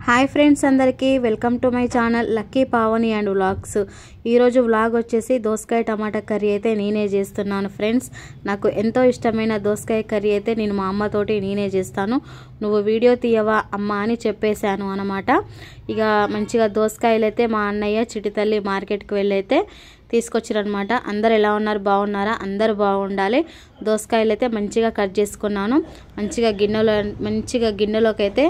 Hi friends అందరికీ welcome to my channel lucky Pavani and vlogs. ఈరోజు vlog వచ్చేసి దోసకాయ టమాటా కర్రీ అయితే నేనే చేస్తున్నాను ఫ్రెండ్స్. నాకు ఎంతో ఇష్టమైన దోసకాయ కర్రీ అయితే నేను మా అమ్మతోటి నేనే చేస్తాను. నువ్వు వీడియో తీయవా అమ్మ అని చెప్పేశాను అనమాట. ఇక మంచిగా దోసకాయలు అయితే మా అన్నయ్య చిటితల్లి మార్కెట్కి వెళ్ళి అయితే తీసుకొచ్చారనమాట. అందరు ఎలా ఉన్నారు, బాగున్నారా? అందరు బాగుండాలి. దోసకాయలు అయితే మంచిగా కట్ చేసుకున్నాను. మంచిగా గిన్నెలోకి అయితే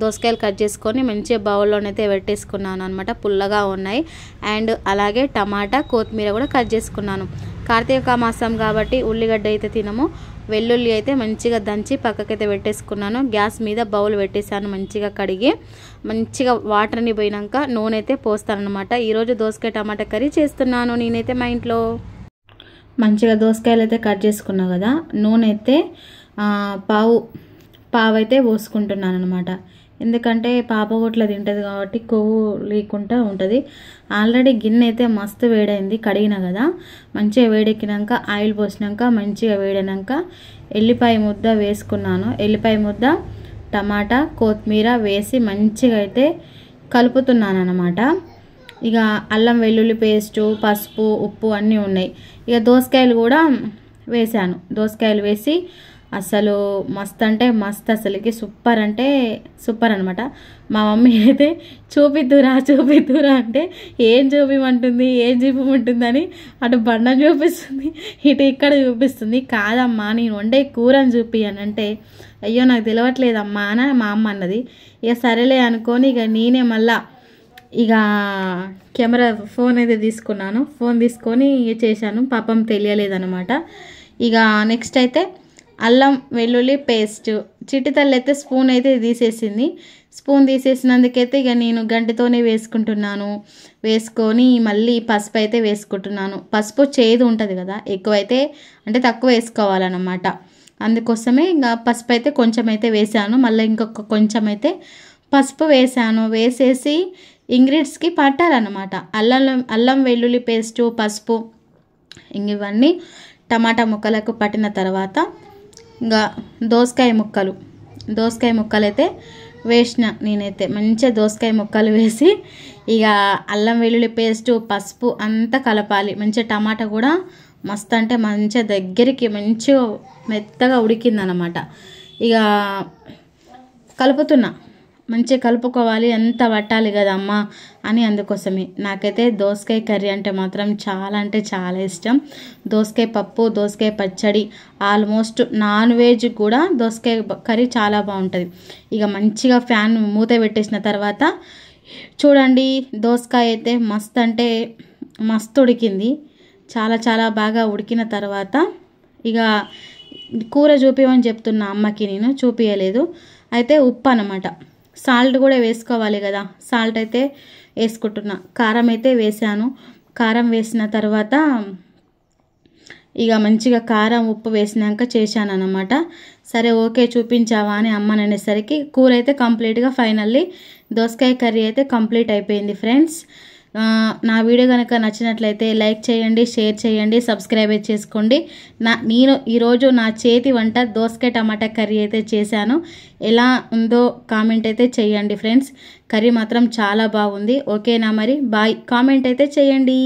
దోసకాయలు కట్ చేసుకొని మంచిగా బౌల్లోనైతే పెట్టేసుకున్నాను అనమాట. పుల్లగా ఉన్నాయి. అండ్ అలాగే టమాటా, కొత్తిమీర కూడా కట్ చేసుకున్నాను. కార్తీక మాసం కాబట్టి ఉల్లిగడ్డ అయితే తినము. వెల్లుల్లి అయితే మంచిగా దంచి పక్కకైతే పెట్టేసుకున్నాను. గ్యాస్ మీద బౌల్ పెట్టేశాను. మంచిగా కడిగి మంచిగా వాటర్ని పోయినాక నూనె అయితే పోస్తానమాట. ఈరోజు దోసకాయ టమాటా కర్రీ చేస్తున్నాను నేనైతే మా ఇంట్లో. మంచిగా దోసకాయలు అయితే కట్ చేసుకున్నా కదా, నూనె అయితే పావు అయితే పోసుకుంటున్నాను అనమాట. ఎందుకంటే పాప గుట్ల తింటుంది కాబట్టి కొవ్వు లేకుండా ఉంటుంది. ఆల్రెడీ గిన్నె అయితే మస్తు వేడైంది, కడిగిన కదా. మంచిగా వేడెక్కినాక ఆయిల్ పోసినాక మంచిగా వేడినాక ఎల్లిపాయ ముద్ద వేసుకున్నాను. ఎల్లిపాయ ముద్ద, టమాటా, కొత్తిమీర వేసి మంచిగా అయితే కలుపుతున్నాను అనమాట. ఇక అల్లం వెల్లుల్లి పేస్టు, పసుపు, ఉప్పు అన్నీ ఉన్నాయి. ఇక దోసకాయలు కూడా వేసాను. దోసకాయలు వేసి అసలు మస్త్ అంటే మస్త్, అసలుకి సూపర్ అంటే సూపర్ అనమాట. మా మమ్మీ అయితే చూపిద్దురా అంటే ఏం చూపిమంటుంది, ఏం చూపిమంటుందని అటు బండను చూపిస్తుంది, ఇటు ఇక్కడ చూపిస్తుంది. కాదమ్మా నేను వండే కూరని చూపి అని అంటే, అయ్యో నాకు తెలియట్లేదమ్మా అని మా అమ్మ అన్నది. ఇక సరేలే అనుకొని ఇక నేనే మళ్ళా ఇక కెమెరా ఫోన్ అయితే తీసుకున్నాను. ఫోన్ తీసుకొని చేశాను. పాపం తెలియలేదనమాట. ఇక నెక్స్ట్ అయితే అల్లం వెల్లుల్లి పేస్ట్ చిటితల్లి అయితే స్పూన్ అయితే తీసేసింది. స్పూన్ తీసేసినందుకైతే ఇక నేను గంటతోనే వేసుకుంటున్నాను. వేసుకొని మళ్ళీ పసుపు అయితే వేసుకుంటున్నాను. పసుపు చేదు ఉంటుంది కదా, ఎక్కువైతే అంటే తక్కువ వేసుకోవాలన్నమాట. అందుకోసమే ఇంకా పసుపు అయితే కొంచెం అయితే వేసాను. మళ్ళీ ఇంకొక కొంచెం అయితే పసుపు వేసాను. వేసేసి ఇంగ్రీడియంట్స్కి పట్టాలన్నమాట. అల్లం వెల్లుల్లి పేస్టు, పసుపు ఇవన్నీ టమాటా ముక్కలకు పట్టిన తర్వాత ఇంకా దోసకాయ ముక్కలు అయితే వేసిన. నేనైతే మంచిగా దోసకాయ ముక్కలు వేసి ఇక అల్లం వెల్లుల్లి పేస్టు, పసుపు అంతా కలపాలి. మంచిగా టమాటా కూడా మస్తు అంటే మంచిగా దగ్గరికి మంచిగా మెత్తగా ఉడికిందనమాట. ఇక కలుపుతున్నా, మంచిగా కలుపుకోవాలి, ఎంత పట్టాలి కదమ్మా అని. అందుకోసమే నాకైతే దోసకాయ కర్రీ అంటే మాత్రం చాలా అంటే చాలా ఇష్టం. దోసకాయ పప్పు, దోసకాయ పచ్చడి, ఆల్మోస్ట్ నాన్ వెజ్ కూడా దోసకాయ కర్రీ చాలా బాగుంటుంది. ఇక మంచిగా ఫ్యాన్ మూత పెట్టేసిన తర్వాత చూడండి, దోసకాయ అయితే మస్తు అంటే మస్తు ఉడికింది. చాలా చాలా బాగా ఉడికిన తర్వాత ఇక కూర చూపించమని చెప్తున్నా అమ్మకి, నేను చూపించలేదు. అయితే ఉప్పు అన్నమాట, సాల్ట్ కూడా వేసుకోవాలి కదా. సాల్ట్ అయితే వేసుకుంటున్నా. కారం అయితే వేసాను. కారం వేసిన తర్వాత ఇక మంచిగా కారం ఉప్పు వేసినాక చేశాను అన్నమాట. సరే ఓకే చూపించావా అని అమ్మ అనేసరికి కూర అయితే కంప్లీట్గా ఫైనల్లీ దోసకాయ కర్రీ అయితే కంప్లీట్ అయిపోయింది ఫ్రెండ్స్. నా వీడియో కనుక నచ్చినట్లయితే లైక్ చేయండి, షేర్ చేయండి, సబ్స్క్రైబ్ చేసుకోండి. నేను ఈరోజు నా చేతి వంట దోసకాయ టమాటా కర్రీ అయితే చేశాను. ఎలా ఉందో కామెంట్ అయితే చేయండి ఫ్రెండ్స్. కర్రీ మాత్రం చాలా బాగుంది. ఓకేనా మరి, బాయ్. కామెంట్ అయితే చేయండి.